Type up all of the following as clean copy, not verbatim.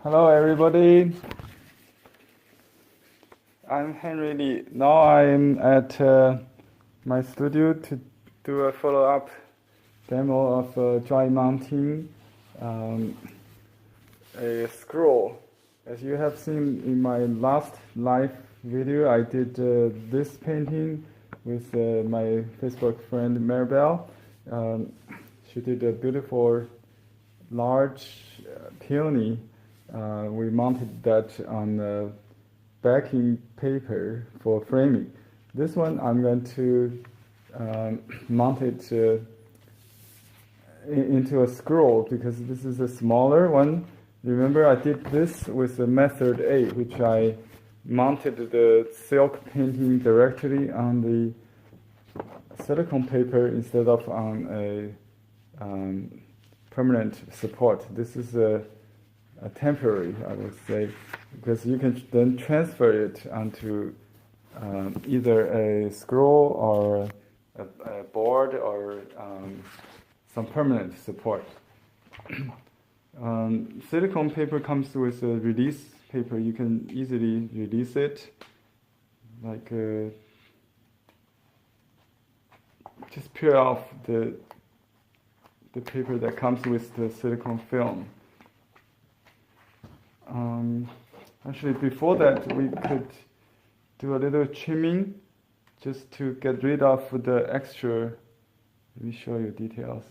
Hello everybody, I'm Henry Lee. Now I'm at my studio to do a follow-up demo of dry mounting a scroll. As you have seen in my last live video, I did this painting with my Facebook friend Maribel. She did a beautiful large peony. We mounted that on backing paper for framing. This one I'm going to mount it into a scroll because this is a smaller one. Remember I did this with the method A, which I mounted the silk painting directly on the silicone paper instead of on a permanent support. This is a temporary, I would say, because you can then transfer it onto either a scroll or a board or some permanent support. Silicone paper comes with a release paper. You can easily release it, like just peel off the paper that comes with the silicone film. Actually, before that, we could do a little trimming just to get rid of the extra. Let me show you details.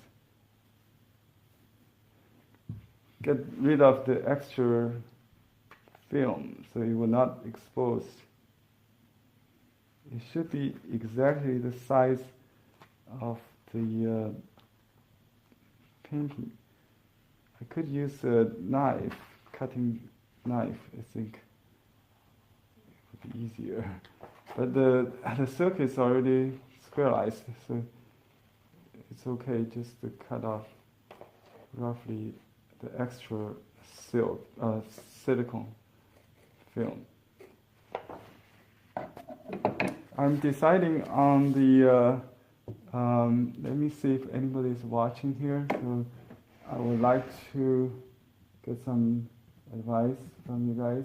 Get rid of the extra film so it will not expose. It should be exactly the size of the painting. I could use a knife, cutting knife, I think it would be easier. But the silk is already squareized, so it's okay just to cut off roughly the extra silicone film. I'm deciding on the let me see if anybody is watching here. So I would like to get some advice from you guys.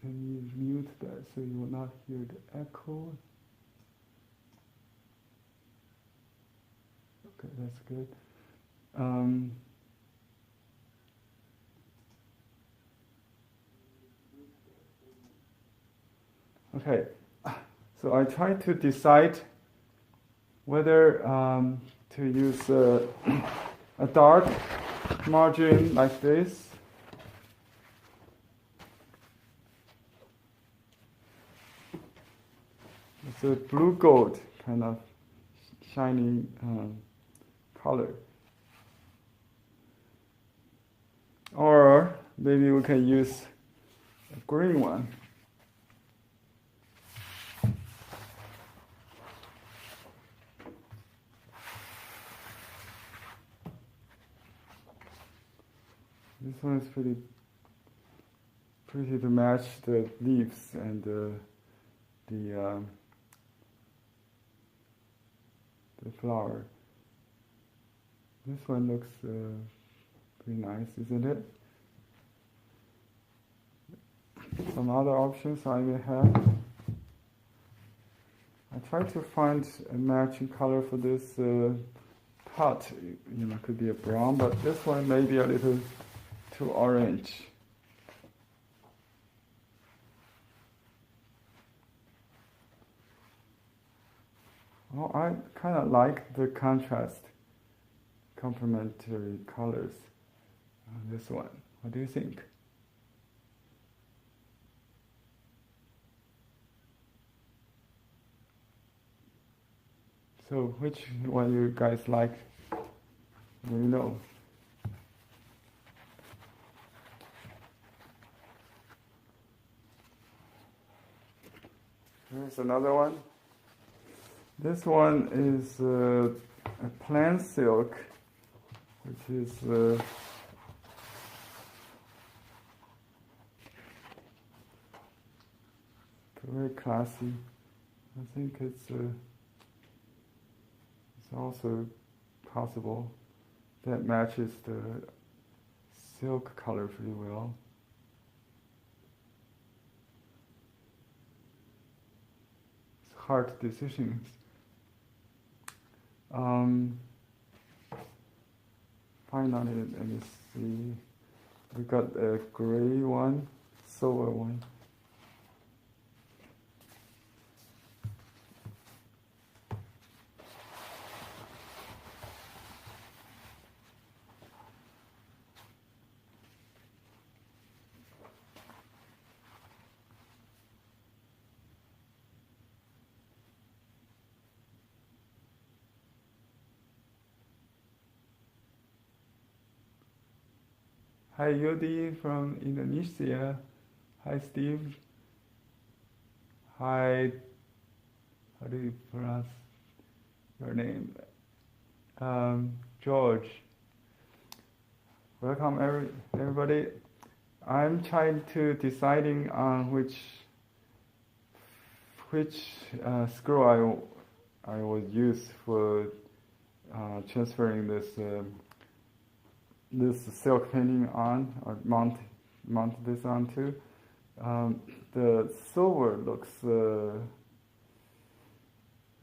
Let me mute that so you will not hear the echo. Okay, that's good. Okay, so I try to decide whether to use a dark margin like this, it's a blue gold kind of shiny color, or maybe we can use a green one. This one is pretty to match the leaves and the flower. This one looks pretty nice, isn't it? Some other options I may have. I try to find a matching color for this pot. You know, it could be a brown, but this one may be a little too orange. Well, I kind of like the contrast, complementary colors on this one. What do you think? So, which one you guys like? Let me know. Here's another one. This one is a plain silk, which is very classy. I think it's also possible that matches the silk color pretty well. It's hard decisions. Finally, let me see. We got a gray one, silver one. Hi Yudi from Indonesia. Hi Steve. Hi, how do you pronounce your name? George. Welcome everybody. I'm trying to deciding on which screw I will use for transferring this silk painting on, or mount this onto. The silver looks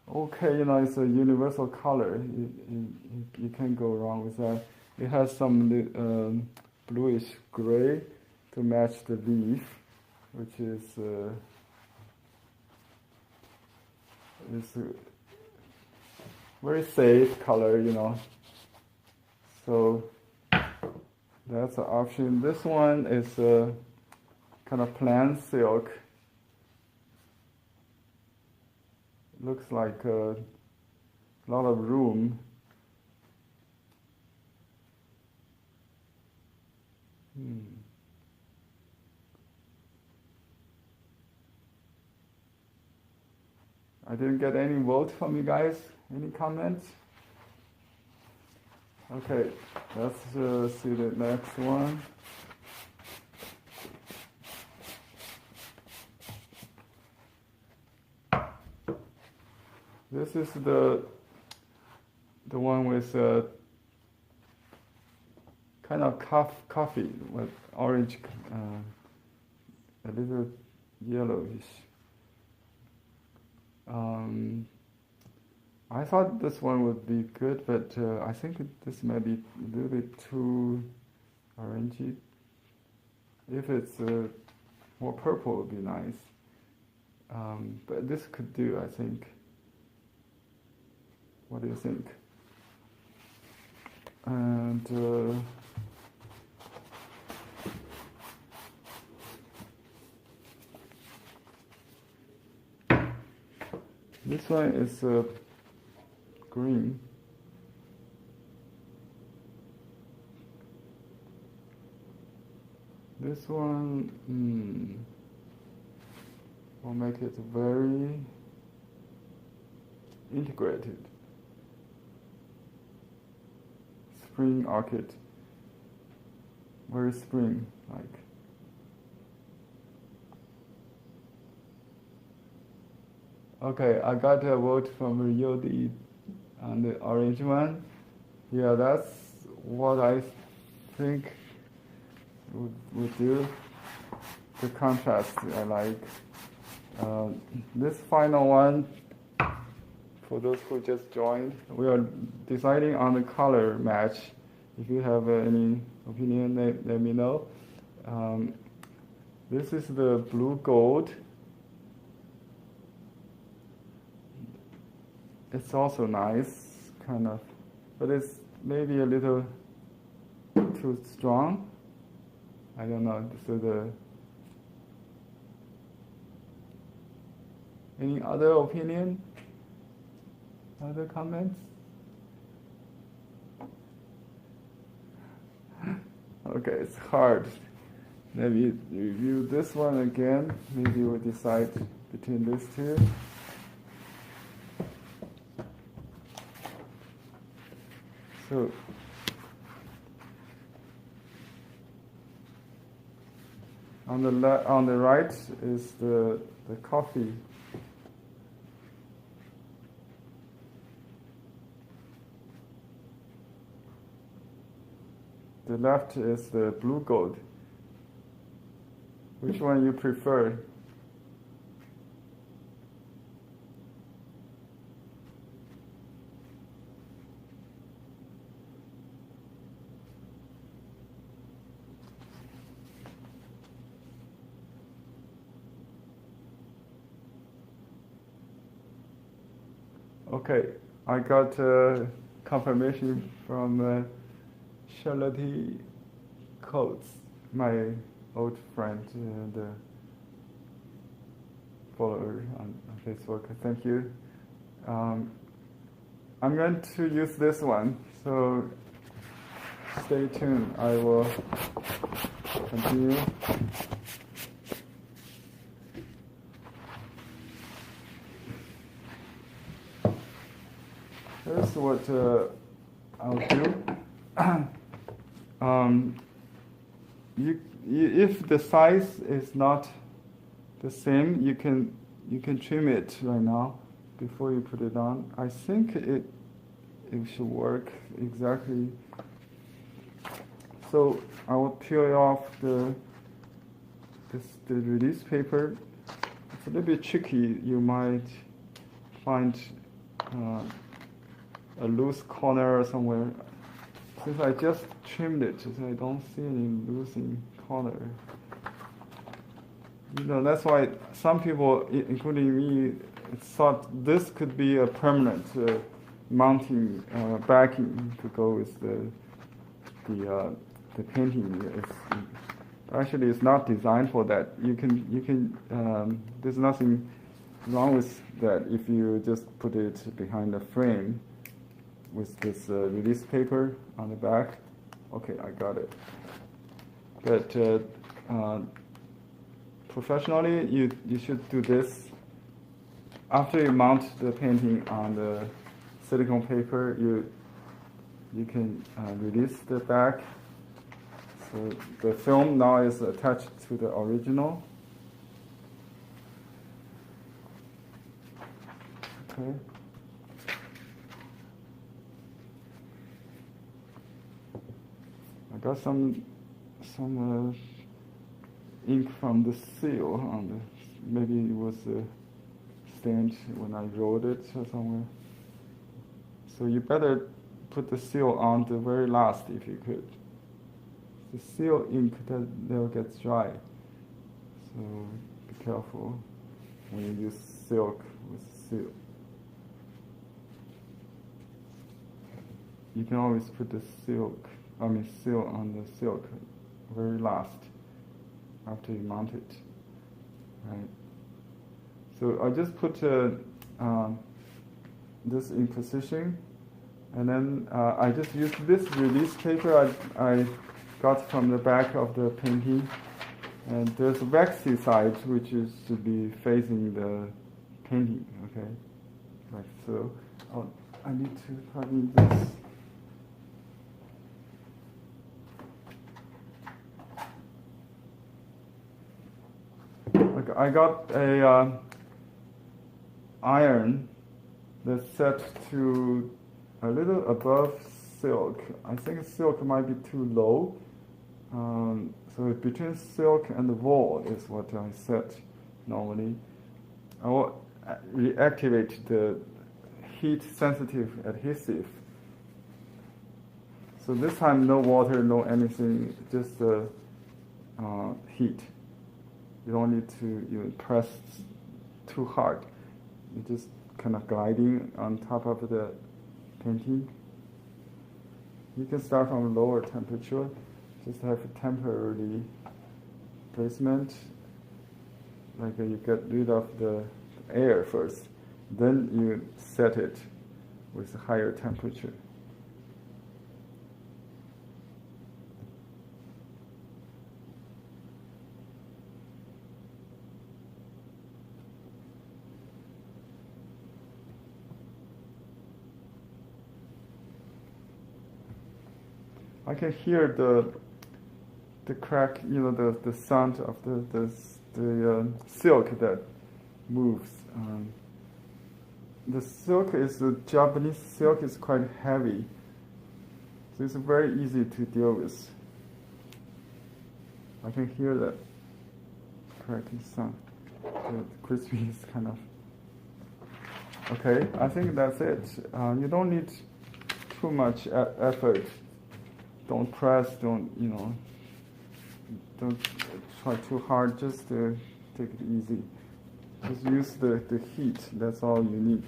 okay, it's a universal color. You can't go wrong with that. It has some bluish gray to match the leaf, which is very safe color, So that's an option. This one is kind of plain silk. Looks like a lot of room. I didn't get any vote from you guys. Any comments? Okay, let's see the next one. This is the one with kind of coffee with orange, a little yellowish. I thought this one would be good, but I think this might be a little bit too orangey. If it's more purple, it would be nice. But this could do, I think. What do you think? And this one is green. This one will make it very integrated. Spring orchid. Very spring-like. Okay, I got a vote from Yodi on the orange one. Yeah, that's what I think would do. The contrast I like. This final one, for those who just joined, we are deciding on the color match. If you have any opinion, let me know. This is the blue gold. It's also nice, kind of, but it's maybe a little too strong. I don't know. So any other opinion? Other comments? Okay, it's hard. Maybe review this one again. Maybe we'll decide between these two. So On the right is the coffee. The left is the blue gold. Which one you prefer? Okay, I got confirmation from Charlotte Coates, my old friend and follower on Facebook. Thank you. I'm going to use this one, so stay tuned. I will continue. Here's what I'll do. If the size is not the same, you can trim it right now before you put it on. I think it should work exactly. So I will peel off the release paper. It's a little bit tricky. You might find a loose corner somewhere. Since I just trimmed it, so I don't see any losing corner. That's why some people, including me, thought this could be a permanent mounting backing to go with the painting. Actually, it's not designed for that. You can. There's nothing wrong with that if you just put it behind the frame with this release paper on the back. Okay, I got it. But professionally, you should do this. After you mount the painting on the silicone paper, you can release the back. So the film now is attached to the original. Okay. I got some ink from the seal on the, maybe it was stained when I wrote it or somewhere. So you better put the seal on the very last if you could. The seal ink that never gets dry. So be careful when you use silk with seal. You can always put the seal on the silk very last after you mount it. Right. So I just put this in position, and then I just use this release paper I got from the back of the painting, and there's a waxy side which is to be facing the painting. Okay, like so. I need to plug in this. I got a iron that's set to a little above silk. I think silk might be too low. So between silk and the wool is what I set normally. I will reactivate the heat-sensitive adhesive. So this time no water, no anything, just heat. You don't need to even press too hard. You're just kind of gliding on top of the painting. You can start from lower temperature. Just have a temporary placement. Like you get rid of the air first. Then you set it with a higher temperature. I can hear the crack, you know, the sound of the silk that moves. The silk is the Japanese silk is quite heavy, so it's very easy to deal with. I can hear that cracking sound. The crispy is kind of okay. I think that's it. You don't need too much effort. Don't press. Don't try too hard. Just take it easy. Just use the heat. That's all you need.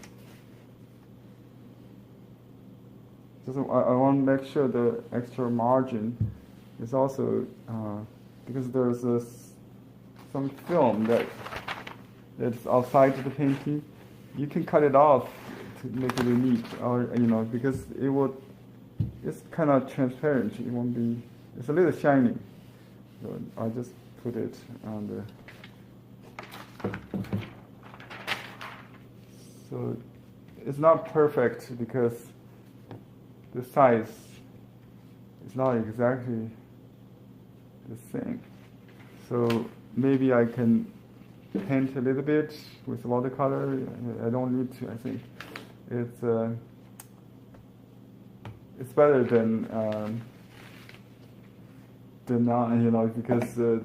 Just I want to make sure the extra margin is also because there's some film that's outside the painting. You can cut it off to make it neat, or because it's kind of transparent. It won't be. It's a little shiny. So I just put it on the. So it's not perfect because the size is not exactly the same. So maybe I can paint a little bit with watercolor. I don't need to. I think it's better than not, because the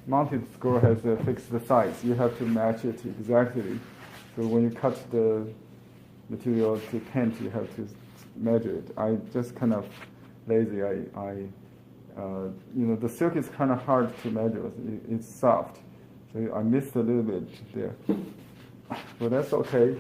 mounted screw has a fixed size. You have to match it exactly. So when you cut the material to paint, you have to measure it. I just kind of lazy. The silk is kind of hard to measure. It's soft, so I missed a little bit there. But that's okay.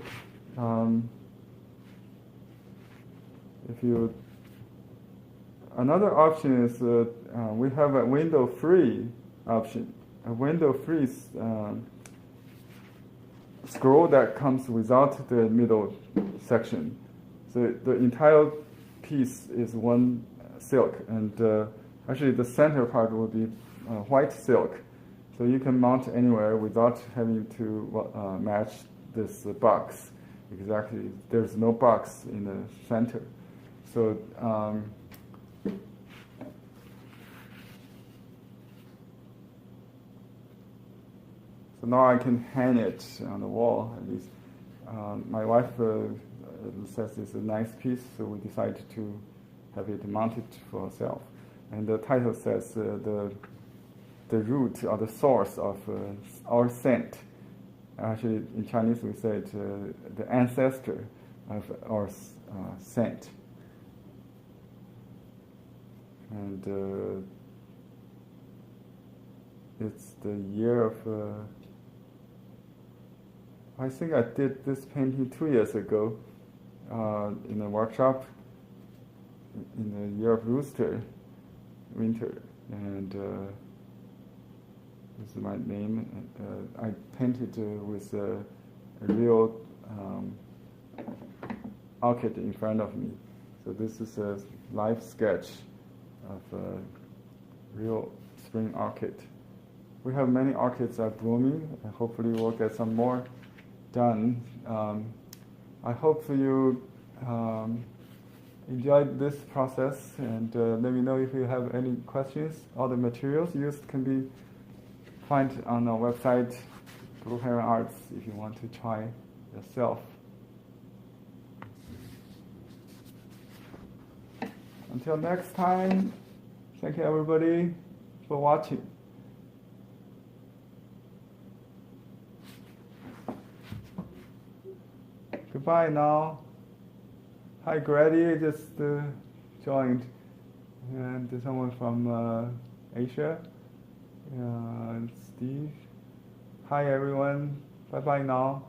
Another option is we have a window-free option. A window-free scroll that comes without the middle section. So the entire piece is one silk, and actually the center part will be white silk. So you can mount anywhere without having to match this box. Exactly, there's no box in the center. So so now I can hang it on the wall at least. My wife says it's a nice piece, so we decided to have it mounted for herself. And the title says the root or the source of our scent. Actually, in Chinese we say it, the ancestor of our scent. And it's the year of. I think I did this painting 2 years ago in a workshop in the year of rooster, winter, and this is my name. I painted with a real orchid in front of me. So this is a live sketch of a real spring orchid. We have many orchids are blooming, and hopefully we'll get some more done. I hope you enjoyed this process, and let me know if you have any questions. All the materials used can be found on our website, Blue Heron Arts, if you want to try yourself. Until next time, thank you everybody for watching. Goodbye now. Hi Grady, just joined. And someone from Asia. And Steve. Hi everyone. Bye bye now.